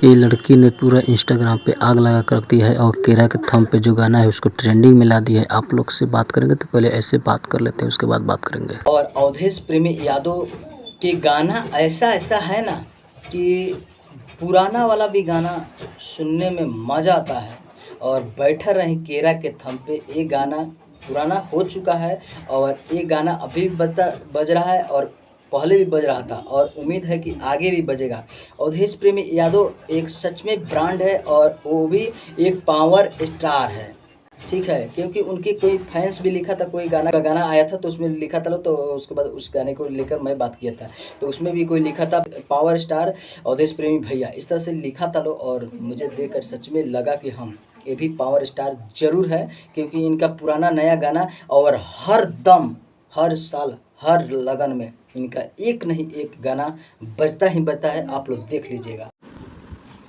ये लड़की ने पूरा इंस्टाग्राम पे आग लगा कर रख दी है और केरा के थंब पे जो गाना है उसको ट्रेंडिंग में ला दिया है। आप लोग से बात करेंगे तो पहले ऐसे बात कर लेते हैं, उसके बाद बात करेंगे। और अवधेश प्रेमी यादव के गाना ऐसा ऐसा है ना कि पुराना वाला भी गाना सुनने में मज़ा आता है। और बैठा रहे केरा के थंब पे, ये गाना पुराना हो चुका है और ये गाना अभी भी बज रहा है और पहले भी बज रहा था और उम्मीद है कि आगे भी बजेगा। अवधेश प्रेमी यादव एक सच में ब्रांड है और वो भी एक पावर स्टार है, ठीक है। क्योंकि उनके कोई फैंस भी लिखा था, कोई गाना आया था तो उसमें लिखा था, तो उसके बाद उस गाने को लेकर मैं बात किया था तो उसमें भी कोई लिखा था पावर स्टार अवधेश प्रेमी भैया, इस तरह से लिखा था। लो और मुझे देखकर सच में लगा कि हम ये भी पावर स्टार ज़रूर है, क्योंकि इनका पुराना नया गाना और हर दम हर साल हर लगन में इनका एक नहीं एक गाना बजता ही बजता है। आप लोग देख लीजिएगा।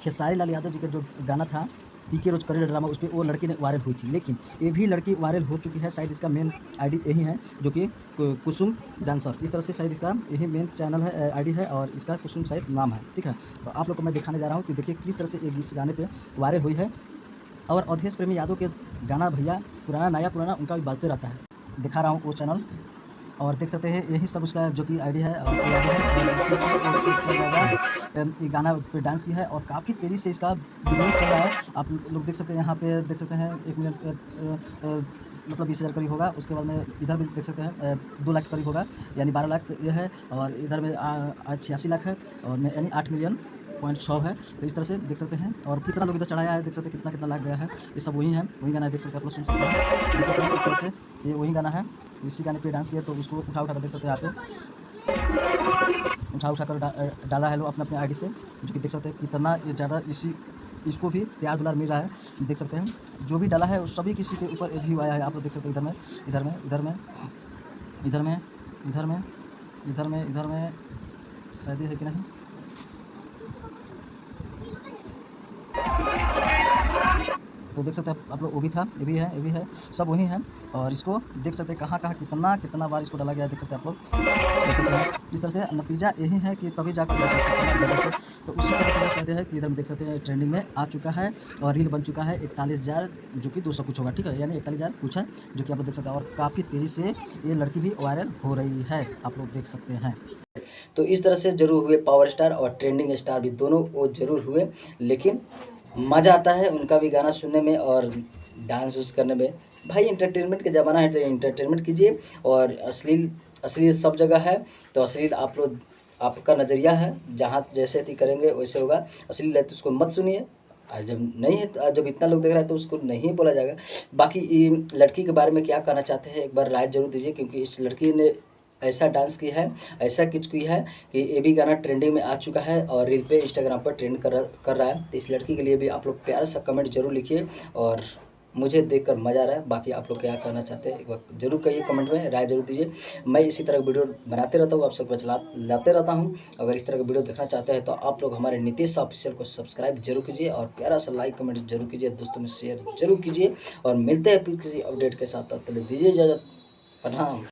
खेसारी लाल यादव जी का जो गाना था पीके रोज करे ड्रामा, उस पर वो लड़की ने वायरल हुई थी, लेकिन ये भी लड़की वायरल हो चुकी है। शायद इसका मेन आईडी यही है जो कि कुसुम डांसर, इस तरह से शायद इसका यही मेन चैनल है, आईडी है और इसका कुसुम शायद नाम है, ठीक है। तो आप लोग को मैं दिखाने जा रहा हूँ कि देखिए किस तरह से इस गाने पे वायरल हुई है। और अवधेश प्रेमी यादव के गाना भैया पुराना नया पुराना उनका भी बाजते रहता है। दिखा रहा हूँ वो चैनल और देख सकते हैं यही सब उसका जो कि आईडी है और इसी से ये गाना पे डांस किया है और काफ़ी तेज़ी से इसका वीडियो चल रहा है। आप लोग देख सकते हैं, यहाँ पे देख सकते हैं 1 मिनट मतलब 20,000 करीब होगा। उसके बाद में इधर भी देख सकते हैं 2 लाख करीब होगा, यानी 12 लाख ये है और इधर में 86 लाख है और यानी 8 मिलियन पॉइंट 6 है। तो इस तरह से देख सकते हैं और कितना लोग इधर चढ़ाया है, देख सकते हैं कितना कितना लाख गया है। ये सब वही है, वही गाना है, देख सकते हैं आप लोग सुन सकते हैं, देख सकते हैं इस तरह से ये वही गाना है। इसी गाने पे डांस किया तो उसको उठा कर देख सकते हैं आप, उठा कर डाला है लोग अपने अपने आईडी से, जो कि देख सकते हैं कितना ज़्यादा इसको भी प्यार दुलार मिल रहा है। देख सकते हैं जो भी डाला है उस सभी किसी के ऊपर व्यू आया है। आप लोग देख सकते हैं इधर में इधर में इधर में इधर में इधर में इधर में इधर में शायद है कि नहीं, तो देख सकते हैं आप लोग, वो भी था, ये भी है, ये भी है, सब वही है। और इसको देख सकते हैं कहाँ कहाँ कितना कितना बार इसको डाला गया है, देख सकते हैं आप लोग, देख सकते हैं। इस तरह से नतीजा यही है कि तभी जाकर तो उसी का नतीजा शायद है कि इधर में देख सकते हैं ट्रेंडिंग में आ चुका है और रील बन चुका है 41,000 जो कि 200 कुछ होगा, ठीक है, यानी 41,000 कुछ है जो कि आप लोग देख सकते हैं। और काफ़ी तेज़ी से ये लड़की भी वायरल हो रही है, आप लोग देख सकते हैं। तो इस तरह से जरूर हुए पावर स्टार और ट्रेंडिंग स्टार भी, दोनों वो जरूर हुए, लेकिन मज़ा आता है उनका भी गाना सुनने में और डांस उस करने में। भाई एंटरटेनमेंट का ज़माना है तो एंटरटेनमेंट कीजिए। और अश्लील सब जगह है, तो अश्लील आप लोग, आपका नज़रिया है, जहाँ जैसे थी करेंगे वैसे होगा। अश्लील है तो उसको मत सुनिए, और जब नहीं है, जब इतना लोग देख रहा है तो उसको नहीं बोला जाएगा। बाकी लड़की के बारे में क्या कहना चाहते हैं एक बार राय जरूर दीजिए, क्योंकि इस लड़की ने ऐसा डांस किया है, ऐसा कुछ किया है कि ये भी गाना ट्रेंडिंग में आ चुका है और रील पे इंस्टाग्राम पर ट्रेंड कर रहा है। तो इस लड़की के लिए भी आप लोग प्यारा सा कमेंट जरूर लिखिए और मुझे देखकर मज़ा आ रहा है। बाकी आप लोग क्या कहना चाहते हैं एक बार जरूर कहिए, कमेंट में राय जरूर दीजिए। मैं इसी तरह वीडियो बनाते रहता हूँ, आप सबको लाते रहता हूँ। अगर इस तरह का वीडियो देखना चाहते हैं तो आप लोग हमारे नीतीश ऑफिशियल को सब्सक्राइब जरूर कीजिए और प्यारा सा लाइक कमेंट जरूर कीजिए, दोस्तों में शेयर जरूर कीजिए। और मिलते हैं फिर किसी अपडेट के साथ, तब तक दीजिए इजाज़त, प्रणाम।